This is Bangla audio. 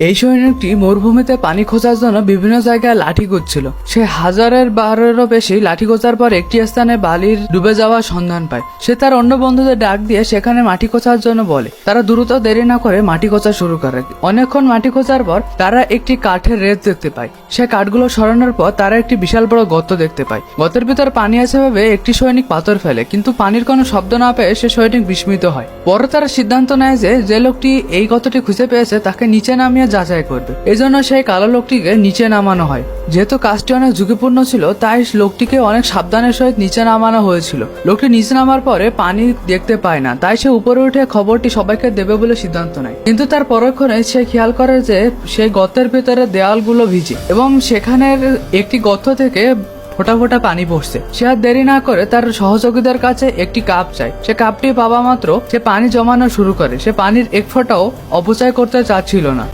এই সৈনিকটি মরুভূমিতে পানি খোঁজার জন্য বিভিন্ন জায়গায় লাঠি খুঁজছিল। সে 1000-1200 বেশি লাঠি খোঁজার পর একটি স্থানে বালির ডুবে যাওয়ার সন্ধান পায়। সে তার অন্য বন্ধুদের ডাক দিয়ে সেখানে মাটি খোঁজার জন্য বলে। তারা দ্রুত দেরি না করে মাটি খোঁজা শুরু করে। অনেকক্ষণ মাটি খোঁজার পর তারা একটি কাঠের রেত দেখতে পায়। সে কাঠগুলো সরানোর পর তারা একটি বিশাল বড় গর্ত দেখতে পায়। গর্তের ভিতর পানি আছে ভেবে একটি সৈনিক পাথর ফেলে, কিন্তু পানির কোনো শব্দ না পেয়ে সে সৈনিক বিস্মিত হয়। পরে তারা সিদ্ধান্ত নেয় যে লোকটি এই গর্তটি খুঁজে পেয়েছে তাকে নিচে নামিয়ে যাচাই করবে। এজন্য সেই কালো লোকটিকে নিচে নামানো হয়। যেহেতু কাজটি অনেক ঝুঁকিপূর্ণ ছিল, তাই লোকটিকে অনেক সাবধানের সহিত নিচে নামানো হয়েছিল। লোকটি নিচে নামার পরে পানি দেখতে পায় না, তাই সে উপরে উঠে খবরটি সবাইকে দেবে বলে সিদ্ধান্ত নেয়। কিন্তু তার পরক্ষণে সে খেয়াল করে যে সেই গর্তের ভিতরে দেওয়ালগুলো ভিজে এবং সেখানের একটি গর্ত থেকে ফোঁটা ফোঁটা পানি পড়ছে। সে আর দেরি না করে তার সহযোগীদের কাছে একটি কাপ চায়। সে কাপটি পাওয়া মাত্র সে পানি জমানো শুরু করে। সে পানির এক ফোঁটাও অপচয় করতে চাচ্ছিল না।